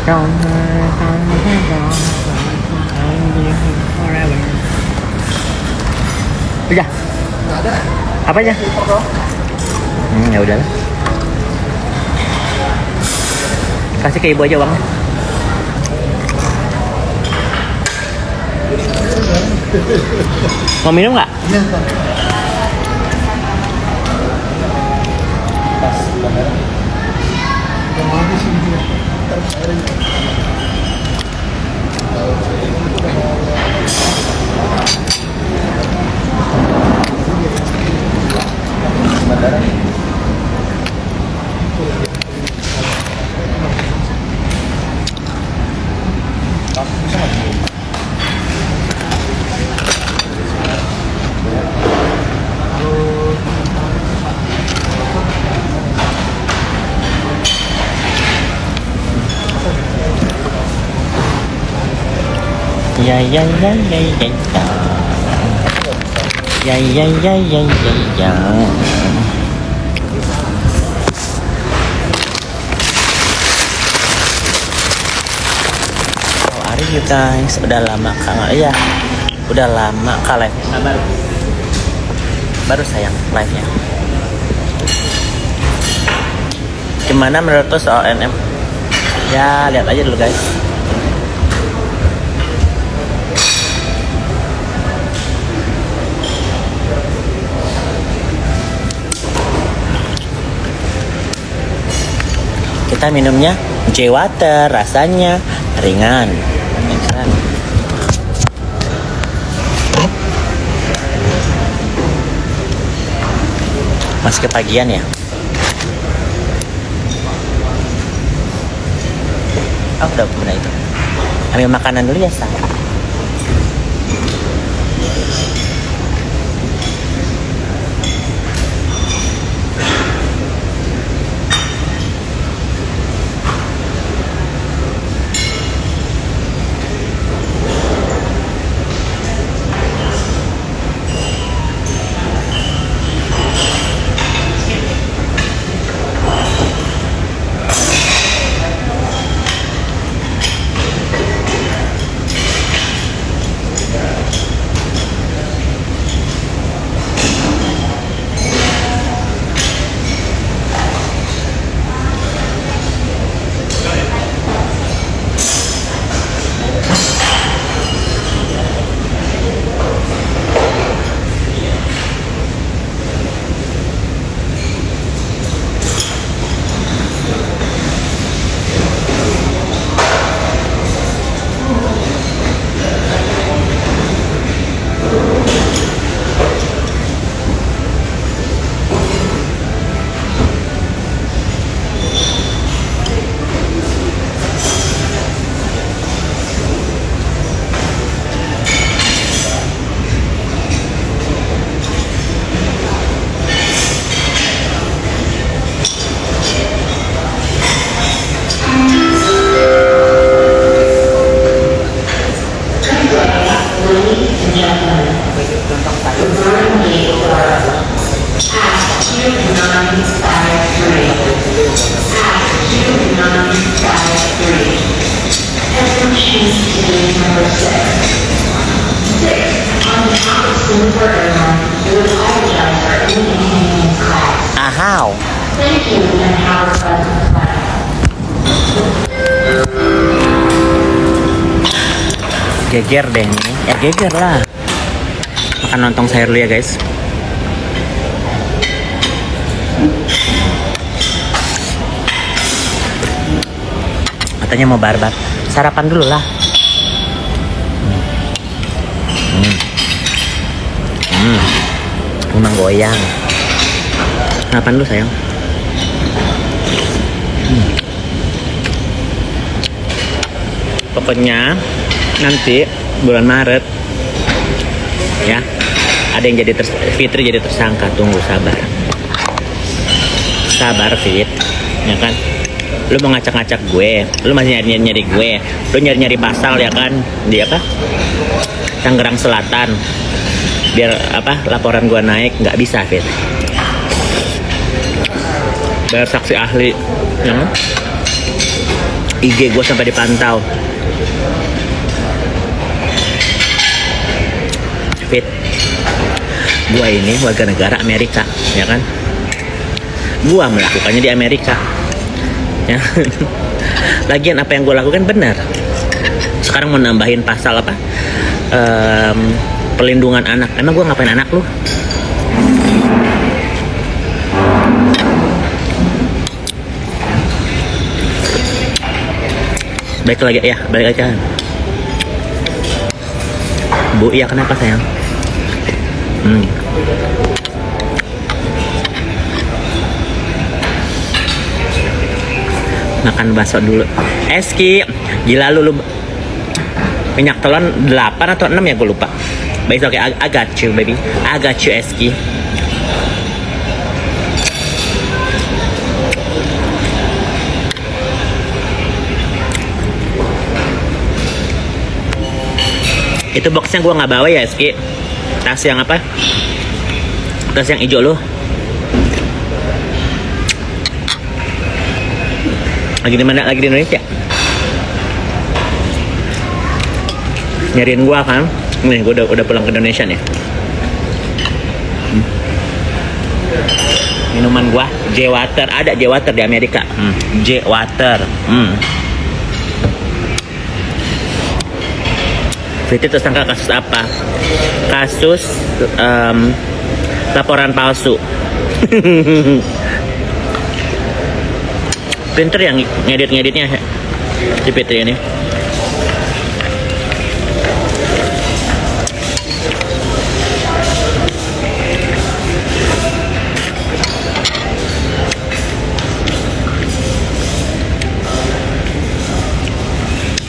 Udah. Nggak ada. Apanya? Ya udahlah. Kasih ke ibu aja uangnya. Mau minum nggak? Iya, Pak. Pas lebaran. Udah mau habis ini dia. Ntar bayar ini. Lebaran. Ya ya ya ya ya ya. Ya ya ya ya ya ya. How are you guys? Udah lama kangen ya. Udah lama kah live nya? Baru sayang live nya. Gimana menurut lo soal NM? Ya lihat aja dulu guys. Kita minumnya J water, rasanya ringan. Masih kepagian ya? Oh udah benar itu. Ambil makanan dulu ya sayang. Ahau. Geger deh ini. Ya geger lah. Makan lontong sayur dulu ya guys. Katanya mau barbat. Sarapan dulu lah. Memang goyang. Sarapan dulu sayang. Pokoknya nanti bulan Maret ya ada yang jadi Fitri jadi tersangka. Tunggu sabar Fit ya kan. Lu mau ngacak-ngacak gue, lu masih nyari gue, lu nyari pasal ya kan di apa Tangerang Selatan biar apa laporan gue naik. Nggak bisa Fit, bayar saksi ahli ya kan? IG gue sampai dipantau. Fit, gue ini warga negara Amerika, ya kan? Gue melakukannya di Amerika, ya. Lagian apa yang gue lakukan benar. Sekarang mau nambahin pasal apa? Perlindungan anak. Emang gue ngapain anak lu? Balik lagi ya, balik lagi kan. Bu, iya kenapa sayang? Makan bakso dulu. Eski, gila lu minyak telon 8 atau 6 ya gue lupa. Baik, oke, I got you baby. I got you Eski. Itu boxnya gue nggak bawa ya Eski. Tas yang apa? Tas yang hijau lo. Lagi di mana? Lagi di Indonesia. Nyariin gua kan? Nih, gua udah pulang ke Indonesia nih. Minuman gua J Water, ada J Water di Amerika. J Water. Fitri tersangka kasus apa? Kasus laporan palsu. Pinter yang ngeditnya si Fitri ini.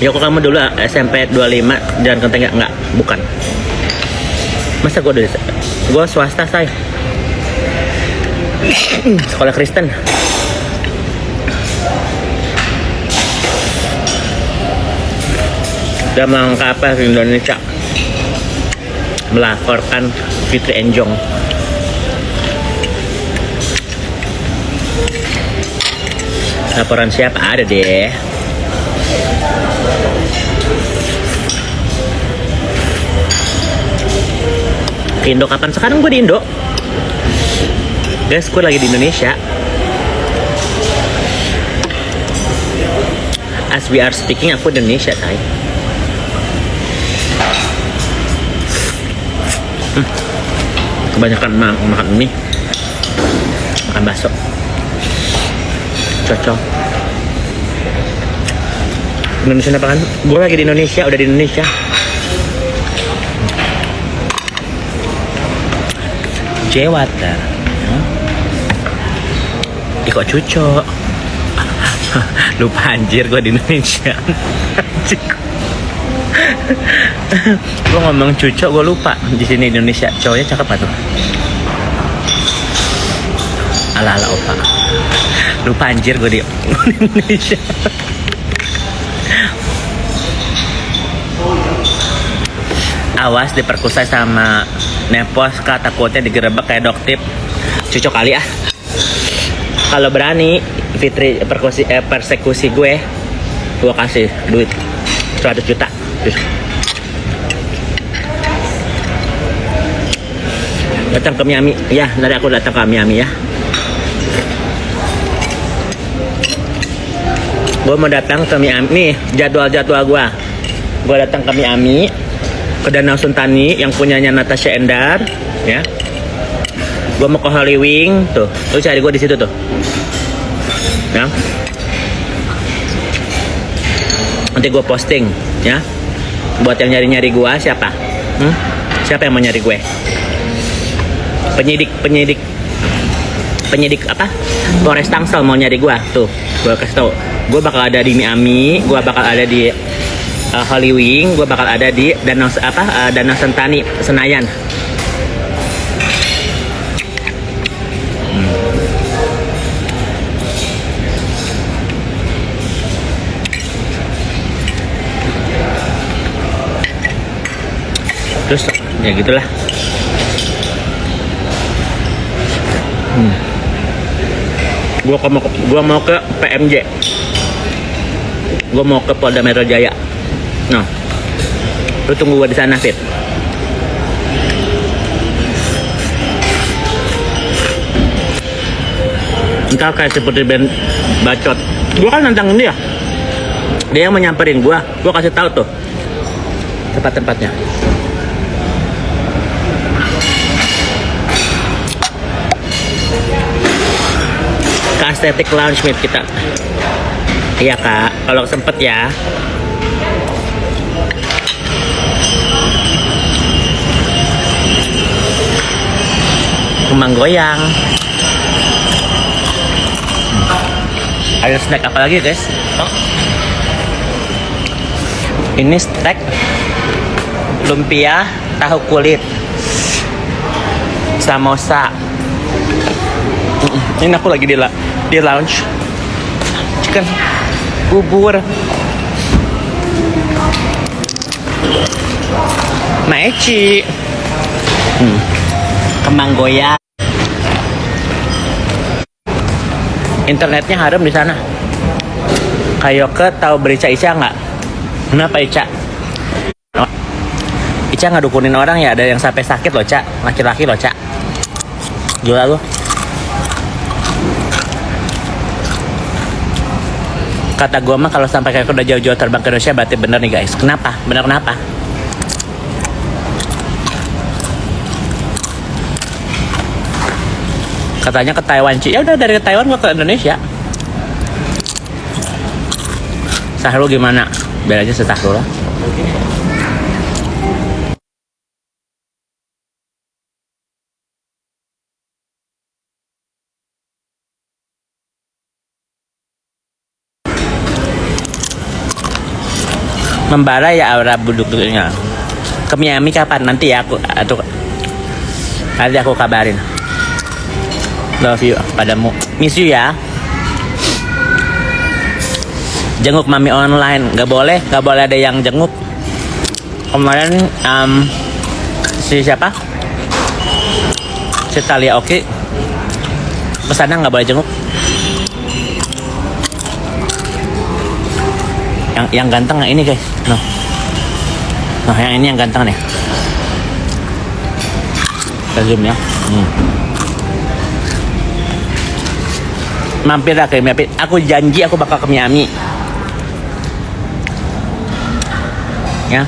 Ya kok kamu dulu SMP 25 dan Kenteng enggak? Bukan. Masa gue swasta say. Sekolah Kristen. Dan mengangkat apa di Indonesia melaporkan Fitri Enjong. Laporan siapa? Ada deh. Ke Indo kapan? Sekarang gue di Indo. Guys, gue lagi di Indonesia. As we are speaking, aku di Indonesia, say. Kebanyakan makan mie, makan bakso, cocok. Indonesia apa kan? Gue lagi di Indonesia, udah di Indonesia. J Water. Ih kok cucok? Lupa anjir gue di Indonesia. Gue ngomong cucok, gue lupa di sini Indonesia. Cowoknya cakep apa tuh? Ala-ala opa. Lupa anjir gue di Indonesia. Awas diperkosa sama Nepos, kak, takutnya digerebek kayak Doktip. Cucok kali ah. Kalau berani Fitri persekusi gue kasih duit 100 juta. Datang ke Miami ya, nanti aku datang ke Miami ya. Gue mau datang ke Miami nih, jadwal gue datang ke Miami, ke Danau Sentani yang punyanya Natasha Endar ya. Gue mau ke Holy Wing tuh, lu cari gue di situ tuh ya. Nanti gue posting ya. Buat yang nyari gue siapa? Siapa yang mau nyari gue? Penyidik apa? Polres Tangsel mau nyari gue tuh. Gue kasih tau, gue bakal ada di Miami, gue bakal ada di Holy Wing, gue bakal ada di Danau Sentani Senayan. Terus ya gitulah. Gua mau ke PMJ. Gue mau ke Polda Metro Jaya. Nah, lu tunggu gue di sana, Fit. Entar kayak seperti band bacot. Gue kan nantangin dia. Dia yang menyamperin gue kasih tahu tuh tempat-tempatnya. Ke Aesthetic Lounge Meet kita. Iya kak, kalau sempet ya. Kembang goyang. Ada snack apa lagi guys? Oh. Ini snack lumpia tahu kulit, samosa. Ini aku lagi di lounge. Chicken, bubur, maeci, kembang goyang. Internetnya harum di sana. Kayoke tahu berica Ica nggak? Kenapa Ica? Ica nggak dukunin orang ya, ada yang sampai sakit loh Cak, laki-laki loh Cak. Gila lu. Kata gue mah kalau sampai kayak udah jauh-jauh terbang ke Indonesia berarti bener nih guys. Kenapa? Bener kenapa? Katanya ke Taiwan Ci. Ya udah dari Taiwan gua ke Indonesia. Sahrul gimana? Biar aja sesahrul lah. Membara ya aura buduk-buduknya. Ke Miami kapan? Nanti ya nanti aku kabarin. Love you padamu. Miss you ya. Jenguk mami online. Gak boleh ada yang jenguk. Kemarin si siapa? Si Talia Oki kesana gak boleh jenguk. Yang ganteng yang ini guys. Noh, yang ini yang ganteng nih. Kita zoom ya. Mampir lah ke Miami. Aku janji aku bakal ke Miami. Ya.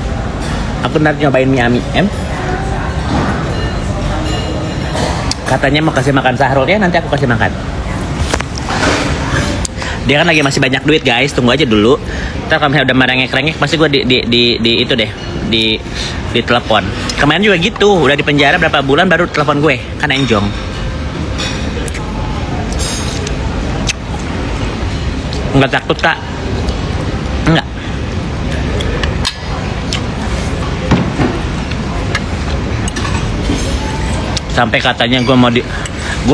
Aku nanti nyobain Miami. Katanya mau kasih makan Sahrul ya, nanti aku kasih makan. Dia kan lagi masih banyak duit guys, tunggu aja dulu. Ntar kalau misalnya udah merengek-rengek pasti gue di itu deh, di telepon. Kemarin juga gitu, udah di penjara berapa bulan baru telepon gue, kan enjong. Enggak takut kak? Enggak. Sampai katanya gue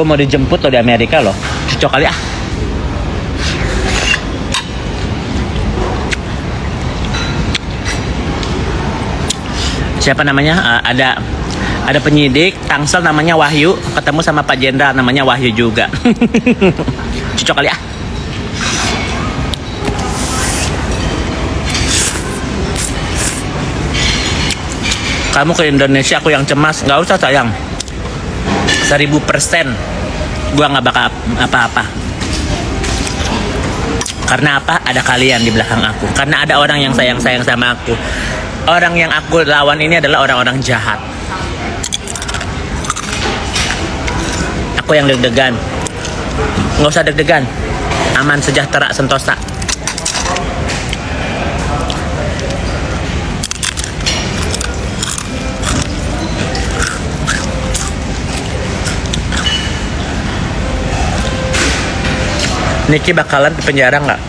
mau dijemput loh di Amerika loh. Cocok kali ah. Siapa namanya? Ada penyidik Tangsel namanya Wahyu, ketemu sama Pak Jenderal namanya Wahyu juga. Cocok kali ah. Kamu ke Indonesia, aku yang cemas. Gak usah sayang. 1000%. Gua gak bakal apa-apa. Karena apa? Ada kalian di belakang aku. Karena ada orang yang sayang-sayang sama aku. Orang yang aku lawan ini adalah orang-orang jahat. Aku yang deg-degan. Gak usah deg-degan. Aman, sejahtera, sentosa. Niki bakalan di penjara nggak?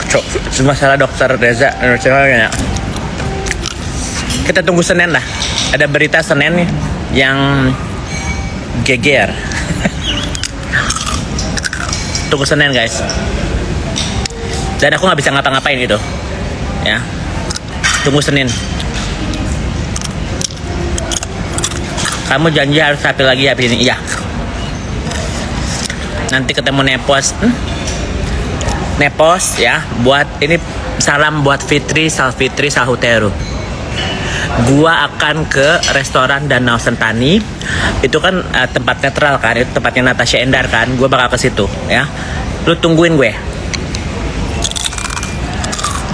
Masalah dokter Reza Indonesia. Kita tunggu Senin lah. Ada berita Senin nih yang geger. Tunggu Senin guys. Dan aku nggak bisa ngapa-ngapain itu. Ya. Tunggu Senin. Kamu janji harus rapi lagi habis ini. Iya. Nanti ketemu Nepos. Nepos ya, buat ini Salam buat Fitri Salfitri Sahuteru. Gua akan ke restoran Danau Sentani. Itu kan tempat netral kan, itu tempatnya Natasha Endar kan. Gua bakal ke situ ya. Lu tungguin gue.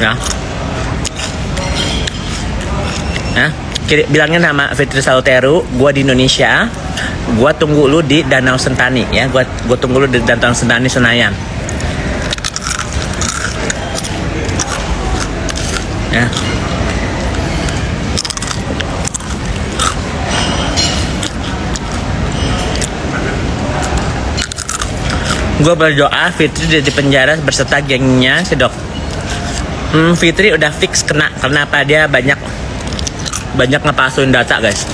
Ya. Nah, bilangnya nama Fitri Sahuteru, gua di Indonesia. Gua tunggu lu di Danau Sentani ya. Gua tunggu lu di Danau Sentani Senayan. Ya. Gue berdoa Fitri di penjara berserta gengnya si Dok. Fitri udah fix kena. Kenapa? Dia banyak ngepalsuin data, guys.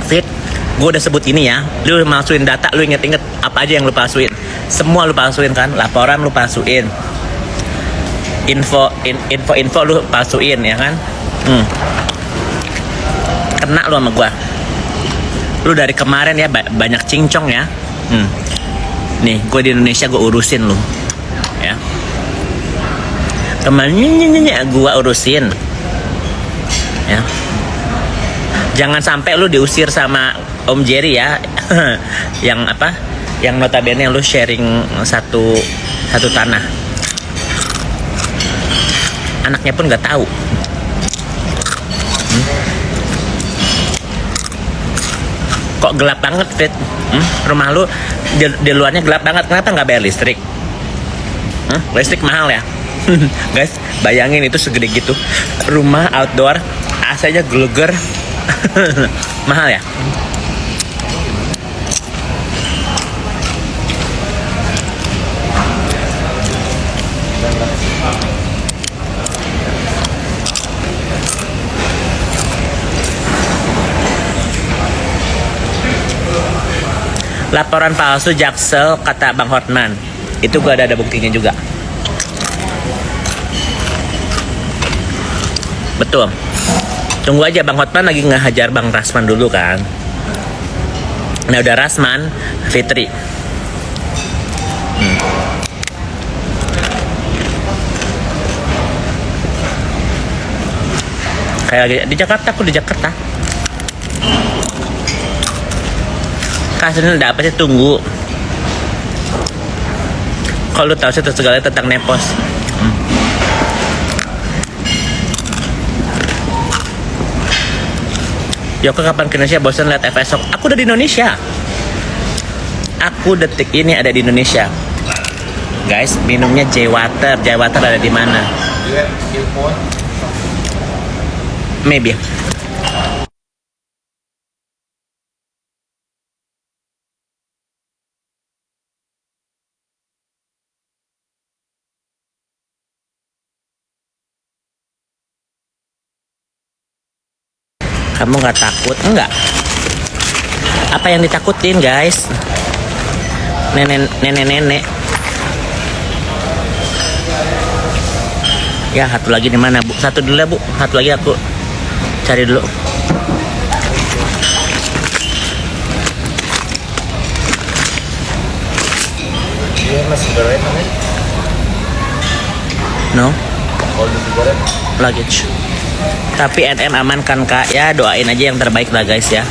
Fit, gue udah sebut ini ya. Lu malsuin data, lu inget-inget apa aja yang lu palsuin. Semua lu palsuin kan. Laporan lu palsuin. Info lu palsuin ya kan. Kena lu sama gue. Lu dari kemarin ya banyak cincong ya. Nih, gue di Indonesia gue urusin lu. Ya. Kemarin gue urusin. Ya. Jangan sampai lu diusir sama Om Jerry ya. Yang apa? Yang notabene lu sharing satu tanah. Anaknya pun nggak tahu. Kok gelap banget, Fit? Rumah lu di luarnya gelap banget. Kenapa nggak bayar listrik? Listrik mahal ya? Guys, bayangin itu segede gitu. Rumah outdoor, AC-nya geleger. Mahal ya? Laporan palsu Jaksel kata Bang Hotman. Itu gua ada buktinya juga. Betul. Tunggu aja, Bang Hotman lagi ngehajar Bang Rasman dulu kan. Nah udah Rasman, Fitri. Kayak lagi di Jakarta, aku di Jakarta. Kasihnya udah apa sih, tunggu. Kalau lu tahu sih segala tentang Nepos. Yoko kapan ke Indonesia? Bosan lihat FS. Aku udah di Indonesia. Aku detik ini ada di Indonesia. Guys, minumnya J-Water. J-Water ada di mana? Maybe. Kamu nggak takut? Enggak. Apa yang ditakutin, guys? Nenek. Ya, satu lagi di mana, Bu? Satu dulu ya, Bu. Satu lagi aku cari dulu. No. Luggage. Tapi NN aman kan, Kak? Ya doain aja yang terbaik lah, guys ya.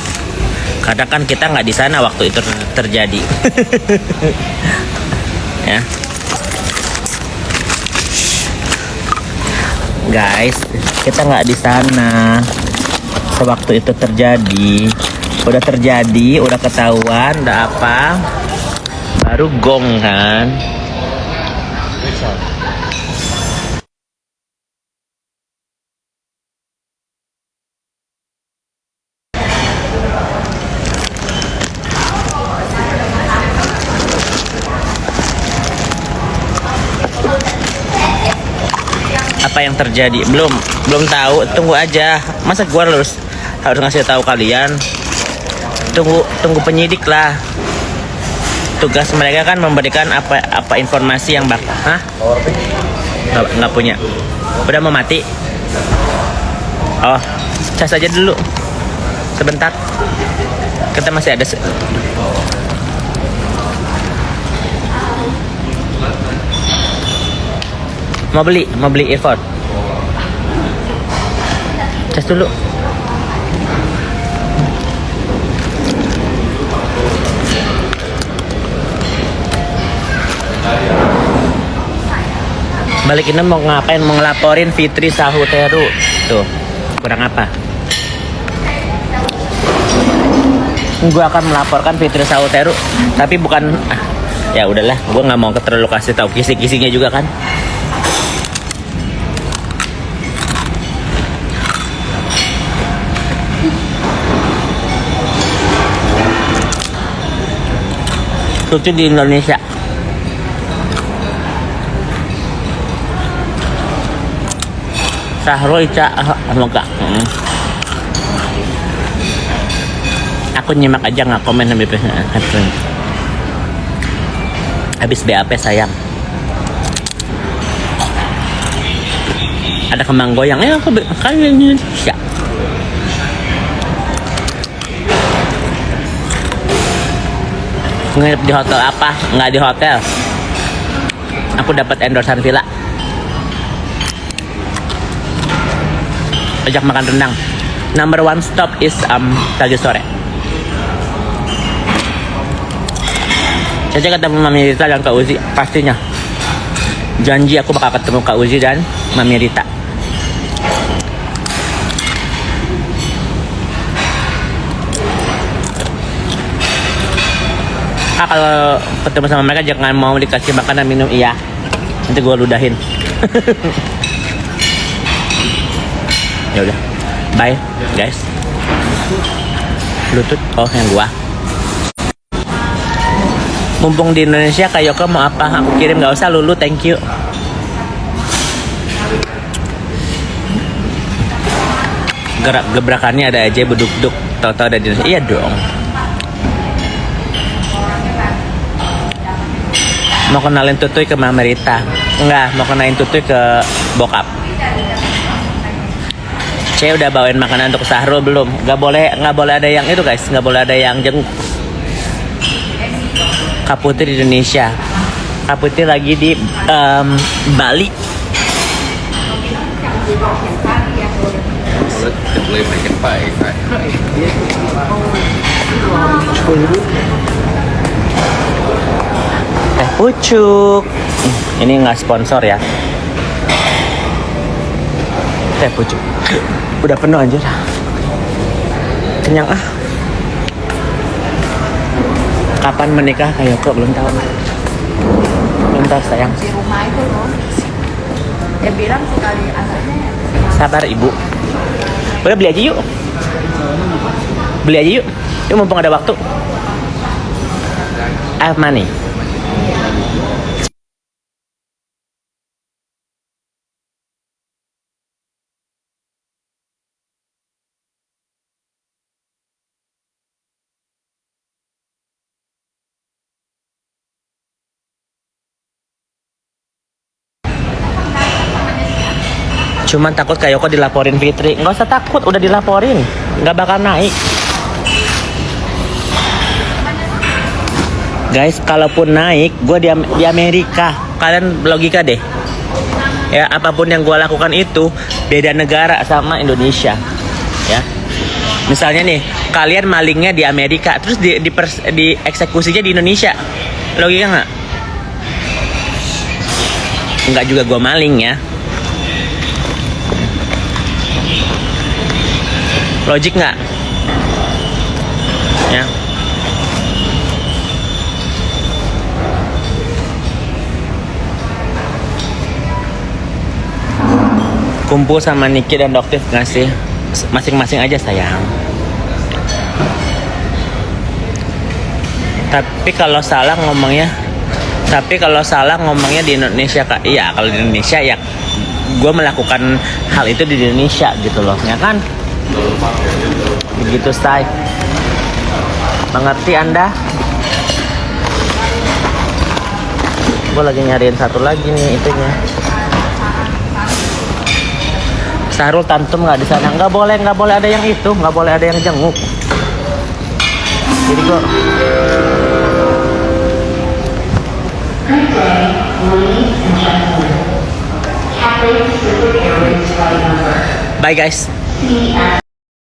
Karena kan kita nggak di sana waktu itu terjadi. Ya. Guys, kita nggak di sana sewaktu itu terjadi. Udah terjadi, udah ketahuan, udah apa? Baru gong kan? Apa yang terjadi? Belum tahu. Tunggu aja. Masa gua harus ngasih tahu kalian? Tunggu penyidik lah. Tugas mereka kan memberikan apa informasi yang nggak punya. Udah mau mati? Oh, cas aja dulu. Sebentar. Kita masih ada Mau beli earphone. Cas dulu. Balikin mau ngapain? Mau ngelaporin Fitri Sahuteru. Tuh, kurang apa? Gue akan melaporkan Fitri Sahuteru, tapi bukan ya udahlah, gue nggak mau terlalu kasih tahu kisi-kisinya juga kan. Lucu di Indonesia. Sahrul Ica enggak. Aku nyimak aja, nggak komen habis BAP sayang. Ada kembang goyang, aku kan Indonesia. Nginep di hotel apa? Nggak di hotel. Aku dapat endorsean villa. Ajak makan rendang. Number one stop is Tagi Sore. Saya ketemu Mami Rita dan Kak Uzi, pastinya. Janji aku bakal ketemu Kak Uzi dan Mami Rita. Kalau ketemu sama mereka jangan mau dikasih makanan minum, iya. Nanti gue ludahin. Ya udah, bye guys. Bluetooth, oh yang gua. Mumpung di Indonesia, Kak Yoko mau apa? Aku kirim, nggak usah Lulu, thank you. Gerak gebrakannya ada aja, beduk-duk. Tahu-tahu ada di Indonesia, iya dong. Mau kenalin Tutuy ke Mama Rita? Enggak, mau kenalin Tutuy ke bokap. Saya udah bawain makanan untuk Sahrul belum? Nggak boleh ada yang itu guys, nggak boleh ada yang jenguk. Kak Putri di Indonesia. Kak Putri lagi di Bali. Teh pucuk. Ini nggak sponsor ya. Teh pucuk. Udah penuh anjir. Kenyang ah. Kapan menikah Kak Yoko? Belum tahu. Belum tahu sayang. Di rumah itu loh. Dia bilang sekali anaknya. Sabar ibu. Udah beli aja yuk. Beli aja yuk. Yuk mumpung ada waktu. I have money. Cuman takut Kak Yoko dilaporin Fitri. Nggak usah takut, udah dilaporin. Nggak bakal naik. Guys, kalaupun naik, gue di Amerika. Kalian logika deh. Ya, apapun yang gue lakukan itu beda negara sama Indonesia. Ya. Misalnya nih, kalian malingnya di Amerika, terus di eksekusinya di Indonesia. Logika nggak? Nggak juga gue maling ya. Logik nggak? Ya. Kumpul sama Niki dan Doktif ngasih masing-masing aja sayang. Tapi kalau salah ngomongnya di Indonesia Kak. Iya, kalau di Indonesia ya gue melakukan hal itu di Indonesia gitu loh, ya kan? Begitu say. Mengerti Anda? Gue lagi nyariin satu lagi nih itunya. Sahrul tantum nggak di sana? Nggak boleh ada yang itu, nggak boleh ada yang jenguk. Jadi gue Bye guys.